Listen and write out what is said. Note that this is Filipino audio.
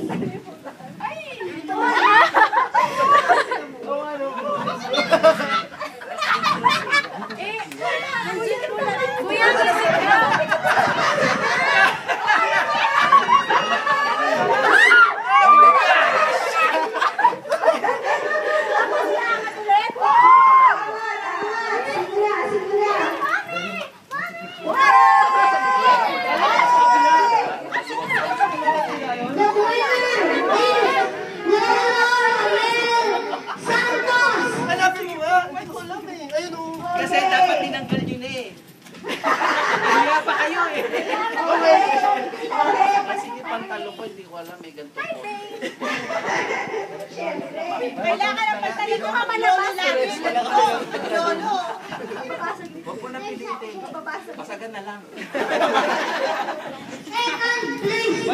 Kuya, gising ka! Kasi dapat tinanggal nyo na eh. Kaya pa kayo eh. Kasi yung pantalo ko, hindi ko alam, may ganito po. Kailangan ng pagtalit ko kamalabas lagi. Lolo. Huwag po na pilitin. Basagan na lang. And please,